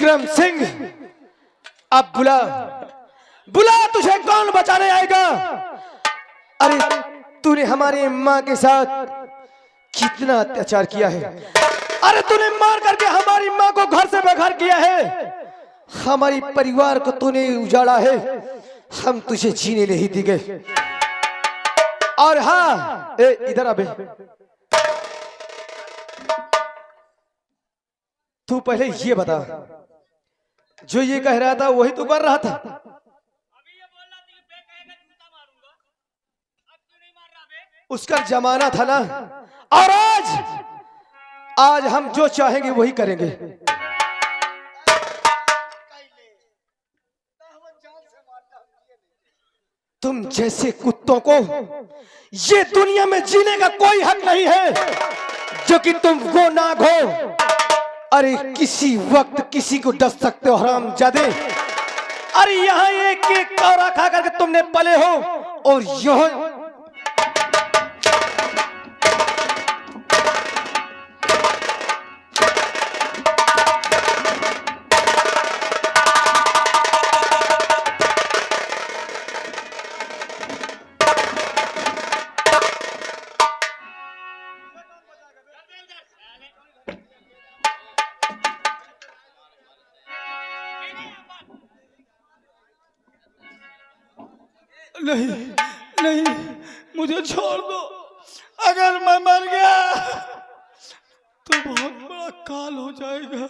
विक्रम सिंह, अब बुला बुला, तुझे कौन बचाने आएगा? अरे तूने हमारी माँ के साथ कितना अत्याचार किया है। अरे तूने मार करके हमारी माँ को घर से बेघर किया है, हमारी परिवार को तूने उजाड़ा है, हम तुझे जीने नहीं देंगे। और हाँ, इधर अबे, तू पहले ये बता, जो ये कह रहा था वही तू कर रहा था? उसका जमाना था ना, और आज हम जो चाहेंगे वही करेंगे। तुम जैसे कुत्तों को ये दुनिया में जीने का कोई हक नहीं है, जो कि तुम वो नाग हो। अरे किसी वक्त किसी को डस सकते हो हरामजादे। अरे यहाँ एक एक कौरा खा करके तुमने पले हो, और यह नहीं नहीं, मुझे छोड़ दो। अगर मैं मर गया तो बहुत बड़ा काल हो जाएगा।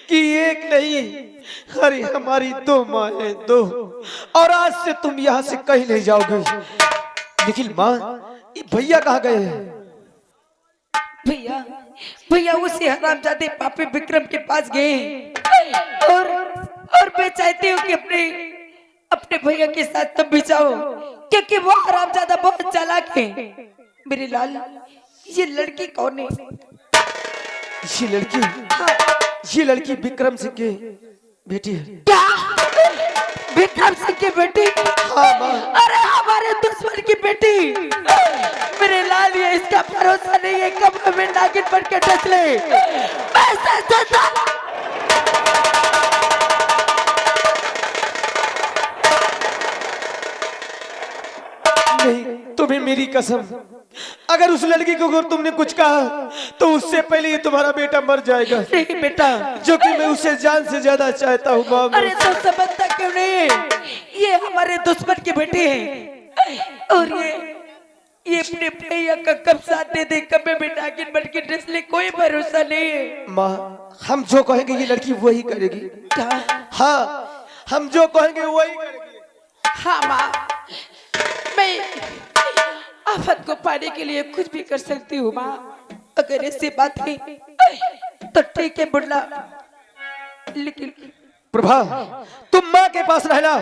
कि एक नहीं, अरे हमारी दो माएं, दो, और आज से तुम यहाँ से कहीं नहीं जाओगे। लेकिन माँ, ये भैया कहाँ गए हैं? भैया भैया उसी हरामजादे पापी विक्रम के पास गए, और मैं चाहती हूँ कि अपने भैया के साथ तुम भी जाओ, क्योंकि वो हरामजादा बहुत चालाक है। मेरे लाल, ये लड़की कौन है? ये लड़की, हाँ। ये लड़की विक्रम सिंह की बेटी है। क्या? विक्रम सिंह की बेटी? हाँ माँ। अरे हमारे दुश्मन की बेटी। मेरे लाल, ये इसका भरोसा नहीं है, कब हमें नागिन बन के डस ले। मैं सच नहीं, तुम्हें मेरी कसम, अगर उस लड़की को अगर तुमने कुछ कहा तो उससे पहले ये तुम्हारा बेटा मर जाएगा। नहीं बेटा, जो कि मैं उसे जान से ज्यादा चाहता हूँ बाबू। अरे तो समझता क्यों नहीं? ये हमारे दुश्मन की बेटी है, और ये अपने भैया का कब साथ दे दे, कब में नागिन बन के डस ले, कोई भरोसा नहीं है। माँ, हम जो कहेंगे ये लड़की वही करेगी। क्या? हाँ, हम जो कहेंगे वही करेगी। हाँ माँ, मैं आफत को पाने के लिए कुछ भी कर सकती हूँ माँ। अगर ऐसी बात है तो ठीक है बुढ़ला, लेकिन प्रभा, तुम माँ के पास रहना,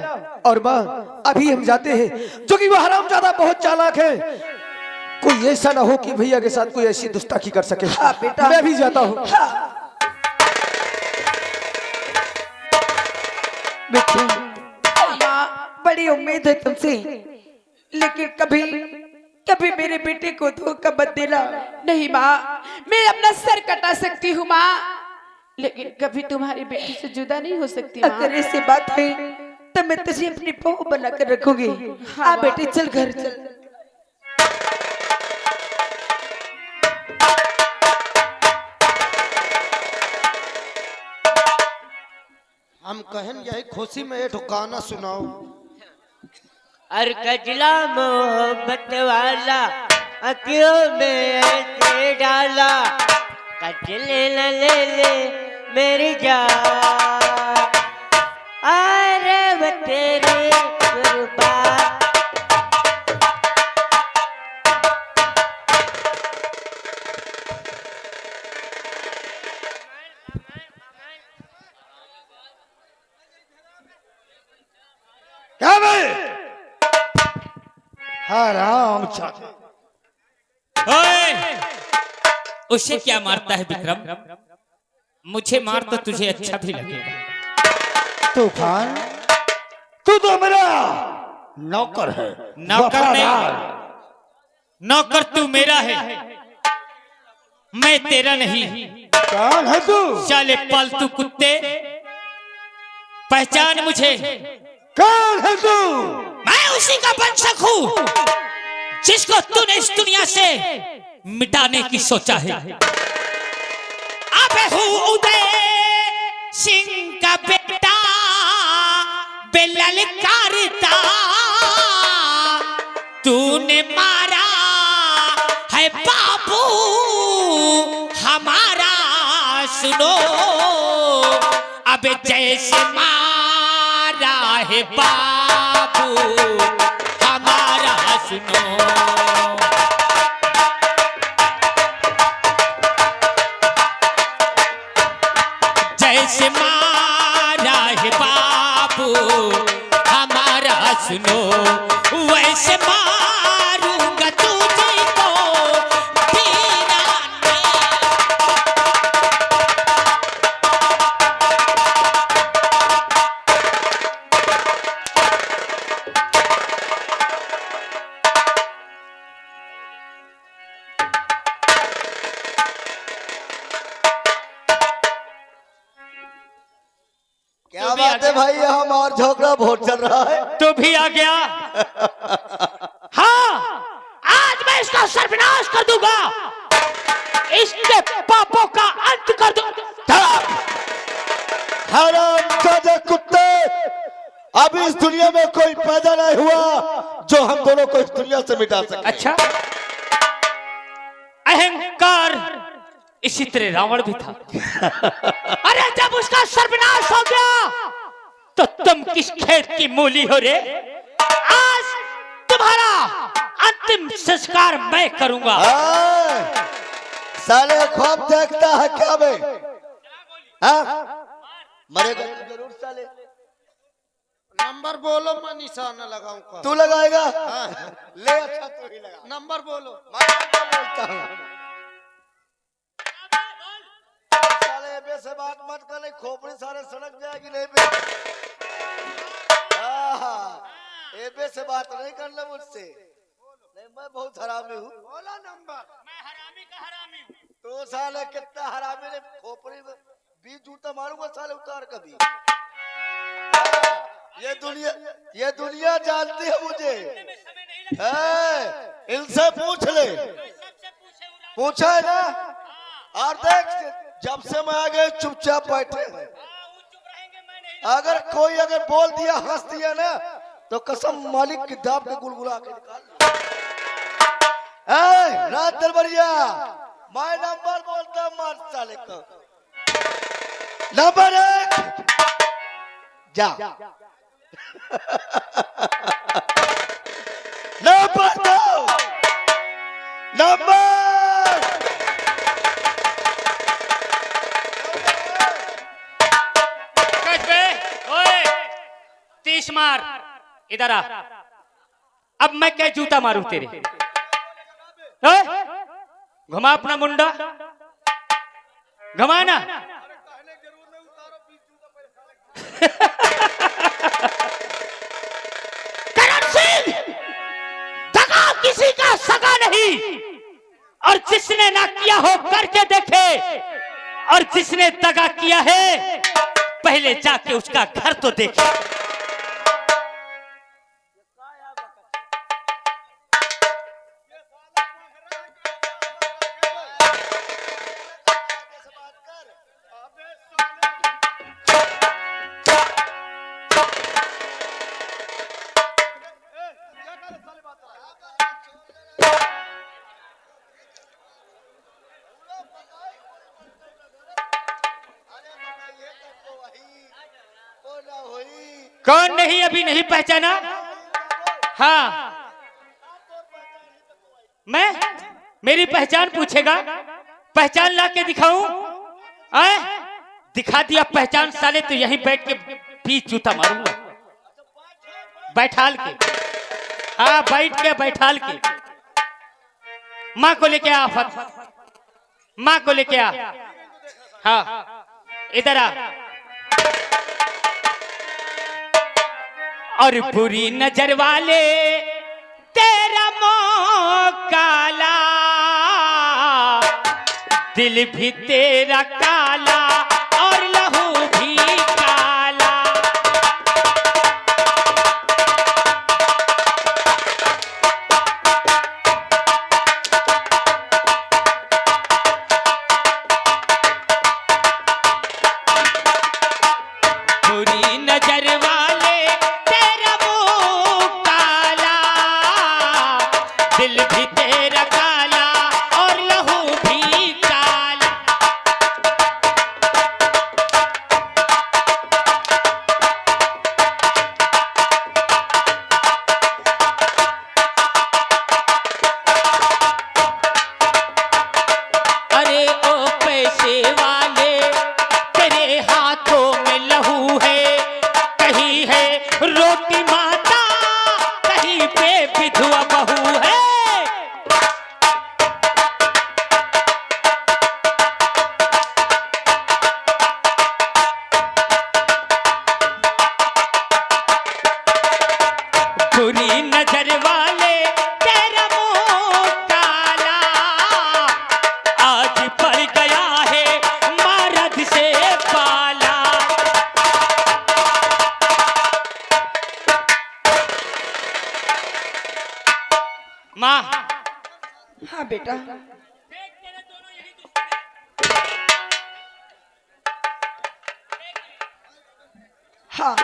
और माँ अभी हम जाते हैं, जो कि वो हरामजादा बहुत चालाक है। कोई ऐसा ना हो कि भैया के साथ कोई ऐसी दुस्ताखी कर सके। हाँ बेटा, मैं भी जाता हूँ। हाँ। बेटी, माँ बड़ी उम्मीद है तुमसे, लेकिन कभी मेरे बेटे को धोखा मत देना। नहीं माँ, मैं अपना सर कटा सकती हूँ माँ, लेकिन कभी तुम्हारी बेटी से जुदा नहीं हो सकती माँ। अगर ऐसी बात है तो मैं तुझे अपनी बहू बनाकर रखूंगी। हाँ बेटी, चल घर चल। हम कहन यही खुशी में एक गाना सुनाओ। अर कजला मोहब्बत वाला अखियों में ऐसे डाला, कजले न ले ले मेरी जान, अरे वो तेरी कुर्बान। क्या भाई? हराम ओए, उसे क्या मारता है विक्रम? मुझे मार तो तुझे अच्छा भी लगेगा। तूफान, तू तो मेरा नौकर है। नौकर नहीं, नौकर तू मेरा है, मैं तेरा नहीं। कौन है तू? साले पालतू कुत्ते, पहचान मुझे। कौन है तू? मैं उसी का वंशक हूँ जिसको तूने इस दुनिया से मिटाने की सोचा है। अब हूँ उदय सिंह का बेटा, बेलल करता तूने मारा है बाबू हमारा, सुनो अब जैसे मारा है बाबू हमारा, सुनो। जैसे मारा है बाबू हमारा, सुनो, वैसे मारूंगा तुझको बिना क्या बात है भाई, हमारा झगड़ा बहुत चल रहा है। तो भी आ गया। हाँ, आज मैं इसका सर्वनाश कर दूंगा, इसके पापों का अंत कर दूंगा। हरामजादे कुत्ते, अभी इस दुनिया में कोई पैदा नहीं हुआ जो हम दोनों को इस दुनिया से मिटा सके। अच्छा, अहंकार इसी तरह रावण भी था। अरे जब उसका सर्वनाश हो गया तो तुम किस खेत की मूली हो रे? आज तुम्हारा अंतिम संस्कार मैं करूंगा। साले ख्वाब देखता है क्या बे? हाँ? मरेगा तो जरूर साले। नंबर बोलो, मैं निशाना लगाऊं। तू लगाएगा? ले अच्छा तू ही लगा। नंबर बोलो। मैं नंबर बोलता हूँ। साले बे से बात मत कर, ले खोपड़ी सारे सड़क जाएगी। नहीं बे, एबे से बात नहीं करना मुझसे। नहीं, मैं बहुत हरामी हूँ। बोला नंबर। मैं हरामी का हरामी हूँ। तो साले कितना हरामी ने खोपड़ी में 20 जूता मारूंगा साले उतार कभी। ये दुनिया जानती है मुझे। इनसे पूछ ले, पूछा है ना? और देख, जब से मैं आ गए चुपचाप बैठे हैं। अगर कोई अगर बोल दिया, हंस दिया ना, तो कसम मालिक की दाब के गुलगुला के निकाल। रात दरबारिया, मैं नंबर बोलता मार साले को। नंबर 1 जा। नंबर 2 नंबर तीस मार। इधर आ, अब मैं क्या जूता मारूं तेरे? घुमा अपना मुंडा, घुमाना। करण सिंह दगा किसी का सगा नहीं, और जिसने ना किया हो करके देखे, और जिसने दगा किया है पहले जाके उसका घर तो देखे। कौन नहीं, अभी नहीं पहचाना? हाँ, मैं मेरी पहचान पूछेगा? पहचान ला के दिखाऊं? दिखा दिया पहचान साले, तो यहीं बैठ के 20 जूता मारूंगा बैठाल के। हाँ, बैठ के बैठाल के। माँ को लेके आ, माँ को लेके आ। हाँ, इधर आ। और बुरी नजर वाले तेरा मुंह काला, दिल भी तेरा काला और लहू भी काला। बुरी नजर वाले तेरा मुंह काला, दिल भी तेरा काला और लहू भी काला। अरे ओ पैसे वाले तेरे हाथों में लहू है, कहीं है रोटी माता, कहीं पे विधवा बहू है। बुरी नजर वाले तेरा मुंह काला, आज पड़ गया है मर्द से पाला। माँ, हाँ बेटा, हाँ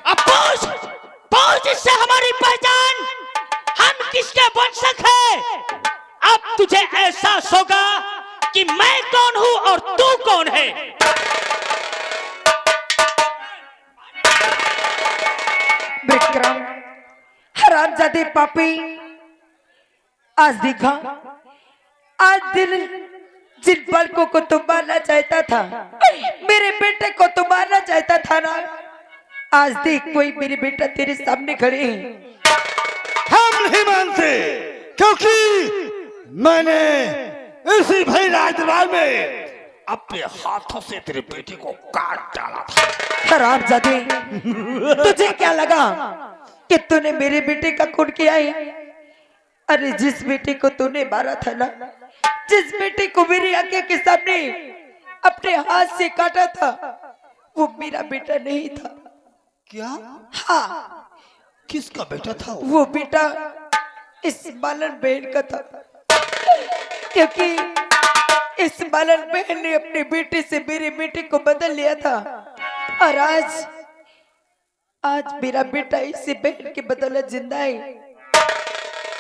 अब पूछ इससे हमारी पहचान, हम किसके वंशज हैं। अब तुझे एहसास होगा कि मैं कौन हूं और तू कौन है। विक्रम, हरामजादे पापी, आज देखा, आज दिल जिन बालकों को तुम मारना चाहता था, मेरे बेटे को तुम मारना चाहता था ना, आज देख कोई मेरे बेटा तेरे सामने खड़े हैं। हम नहीं मानते, क्योंकि मैंने इसी भाई राजदरबार में अपने हाथों से तेरे बेटे को काट डाला था। हरामजादे, तुझे क्या लगा कि तूने मेरे बेटे का खून किया है? अरे जिस बेटे को तूने मारा था ना, जिस बेटे को मेरी आंखें के सामने अपने हाथ से काटा था, वो मेरा बेटा नहीं था। क्या? हाँ, किसका बेटा था वो बेटा इस बालन बहन का था, क्योंकि इस बालन बहन ने अपने बेटे से मेरे बेटे को बदल लिया था। और आज मेरा बेटा इसी बहन के बदौलत जिंदा है।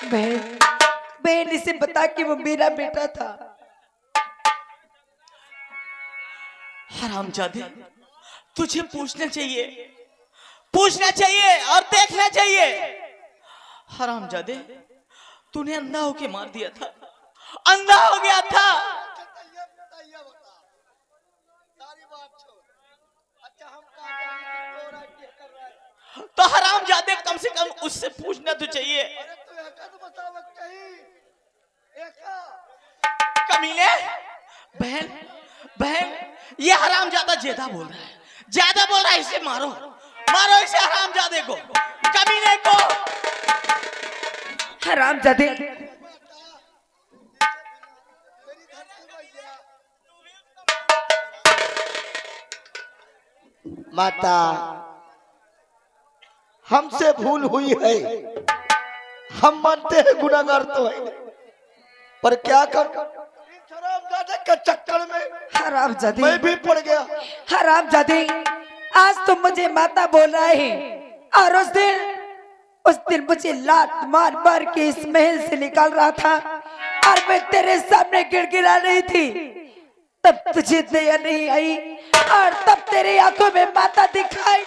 बहन इसे बता कि वो मेरा बेटा था। हरामजादे, तुझे पूछना चाहिए और देखना चाहिए। हरामजादे, तूने अंधा होके मार दिया था, अंधा हो गया था। तो हरामजादे, कम से कम उससे पूछना तो चाहिए। कमीने, बहन, ये हरामजादा ज्यादा बोल रहा है, इसे मारो इसे हरामजादे को, कमीने को। हरामजादे, माता, हमसे भूल हुई है, हम मानते हैं गुनाहगार तो है, पर क्या कर के चक्कर में हरामजादे, मैं भी पड़ गया। हरामजादे, आज तुम मुझे माता बोल रहा है, और उस दिन मुझे लात मार के इस महल से निकाल रहा था, और मैं तेरे सामने गिड़गिड़ा रही थी, तब तुझे दया नहीं आई, और तब तेरी आंखों में माता दिखाई।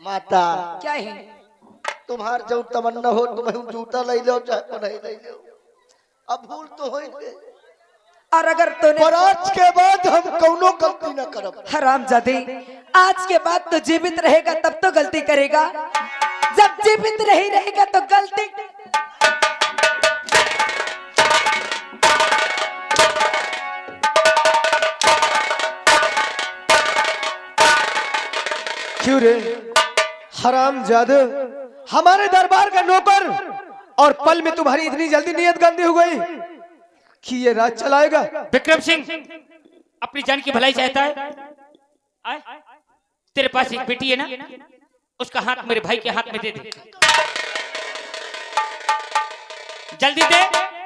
माता, क्या है? तुम्हार जो तमन्ना हो तुम्हें जूता ले लो चाहे नहीं ले लो, अब भूल तो हो ही गई। और अगर तूने पर आज के बाद हम हरामजादे, आज के बाद तो जीवित रहेगा तब तो गलती करेगा, जब जीवित नहीं रहेगा तो गलती। क्यों रे हरामजादे, हमारे दरबार का नौकर और पल में तुम्हारी इतनी जल्दी नीयत गंदी हो गई कि ये राज चलाएगा। विक्रम सिंह अपनी जान की भलाई चाहता है। आए? तेरे पास एक बेटी है ना, उसका हाथ मेरे भाई के हाथ में दे दे, जल्दी दे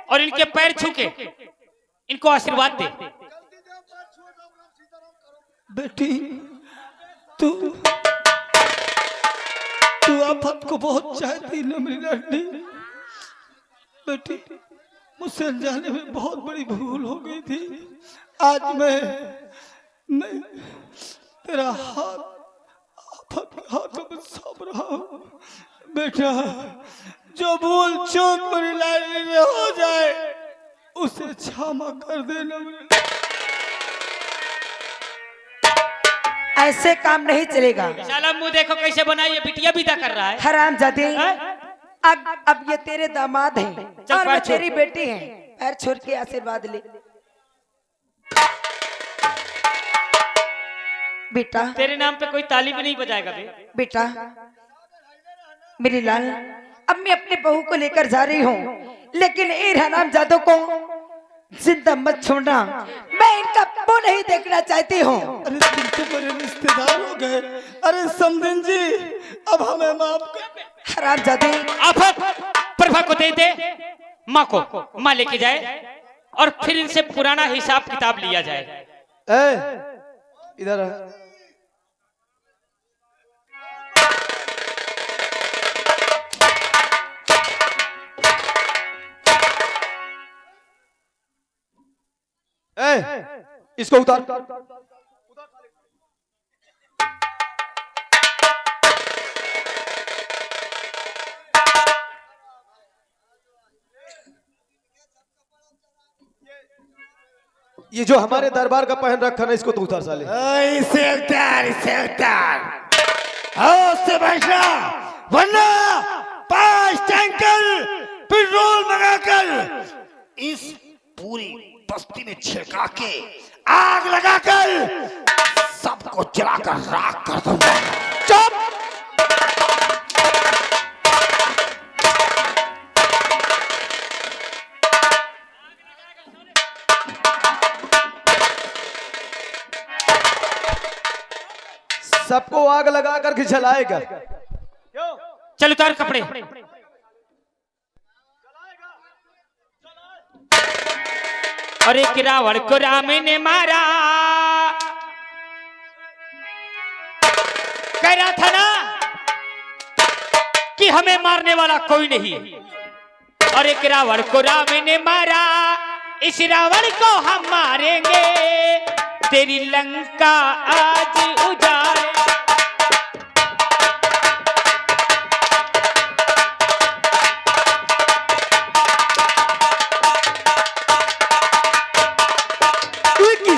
और इनके पैर छू के इनको आशीर्वाद दे। बेटी तू आफत को बहुत चाहती ना मेरी लाडली। बेटी मुझसे अनजाने में बहुत बड़ी भूल हो गई थी। आज मैं तेरा हाथ आफत के हाथों में सौंप रहा हूँ। बेटा जो भूल चूक मेरी लाडली में हो जाए उसे क्षमा कर देना मेरी। ऐसे काम नहीं चलेगा। साला मुंह देखो कैसे बनाई, ये बिटिया विदा कर रहा है। हरामजादे, हैं? अब ये तेरे दामाद हैं चल और पैर मैं छोड़। तेरी बेटी हैं। पैर छोड़ के आशीर्वाद ले बेटा। तेरे नाम पे कोई ताली भी नहीं बजाएगा बे। बेटा मेरी लाल, अब मैं अपने बहू को लेकर जा रही हूँ, लेकिन इन हरामजादों को जिंदा मत छोड़ना। मैं इनका मुंह नहीं देखना चाहती हूँ। अरे तुम तो मेरे रिश्तेदार हो गए। अरे समदिन जी अब हमें माफ कर। हरामजादे, आफत प्रभा को दे दे, माँ को, माँ लेके जाए और फिर इनसे पुराना हिसाब किताब लिया जाए। इधर आ। इसको उतार। ये जो हमारे दरबार का पहन रखा ना, इसको तो उतार साले। इसे उतार उससे बैठना, वरना 5 टैंकर पेट्रोल मंगाकर इस पूरी बस्ती में छिड़का के आग लगाकर सबको जलाकर राख कर दूंगा। चुप! सबको आग लगा करके जलाएगा। चल उतार कपड़े। और एक रावण को राम ने मारा, कह रहा था ना कि हमें मारने वाला कोई नहीं। और एक रावण को राम ने मारा, इस रावण को हम मारेंगे, तेरी लंका आज उजाड़े।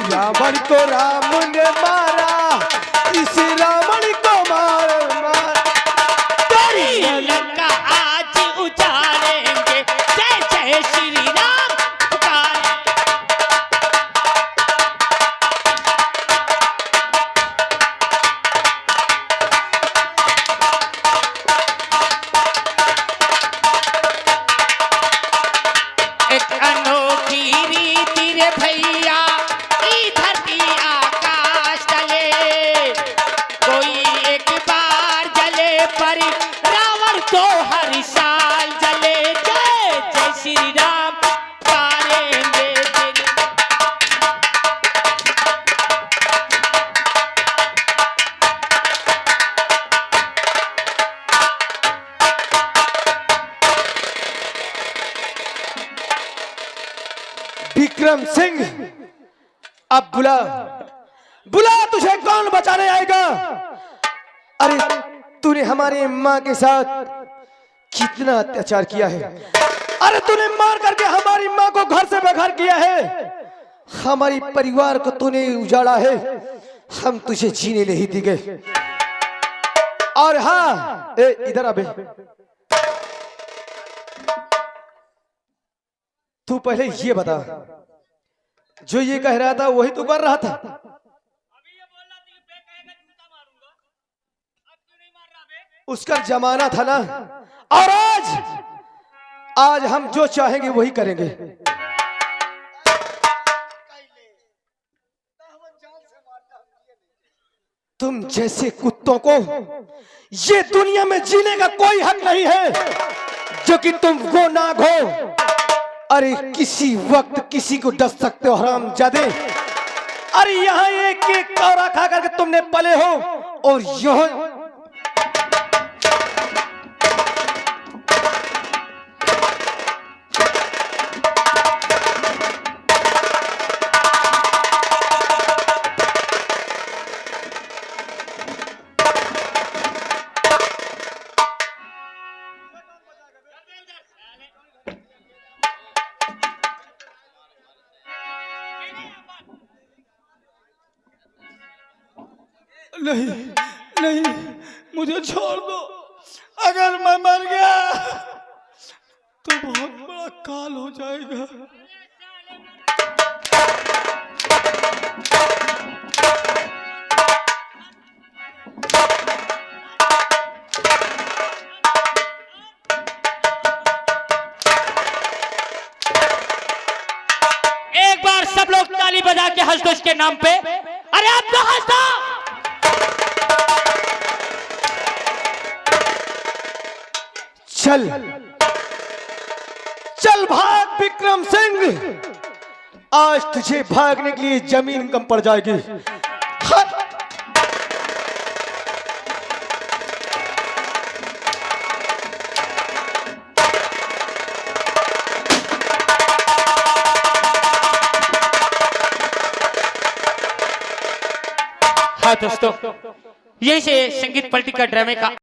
रावण को राम ने मारा, इस रावण को मार तेरी लंका आज उजाड़ेंगे, जय जय श्री राम पुकारे। एक अनोखी रीति रे भैया, धरती आकाश तले, कोई एक बार जले पर रावण तो हर साल जले। जय जय श्री राम पुकारेंगे तेरी। विक्रम सिंह, अब बुला बुला, तुझे कौन बचाने आएगा? अरे तूने हमारी माँ के साथ कितना अत्याचार किया है। अरे तूने मार करके हमारी माँ को घर से बेघर किया है, हमारी परिवार को तूने उजाड़ा है, हम तुझे जीने नहीं देंगे। और हाँ, इधर आ बे। तू पहले ये बता, जो ये कह रहा था वही तू कर रहा था? उसका जमाना था ना, और आज हम जो चाहेंगे वही करेंगे। तुम जैसे कुत्तों को ये दुनिया में जीने का कोई हक नहीं है, जो कि तुम वो नाग हो। अरे किसी वक्त किसी को डस सकते हो हरामजादे। अरे यहाँ एक एक कौरा खा करके तुमने पले हो, और यह नहीं नहीं, मुझे छोड़ दो। अगर मैं मर गया तो बहुत बड़ा काल हो जाएगा। एक बार सब लोग ताली बजा के हंस दो इसके नाम पे। अरे आप तो हंस दो। चल चल भाग विक्रम सिंह, आज तुझे भागने के लिए जमीन कम पड़ जाएगी। हाँ दोस्तों, यही से संगीत पलटी का ड्रामे का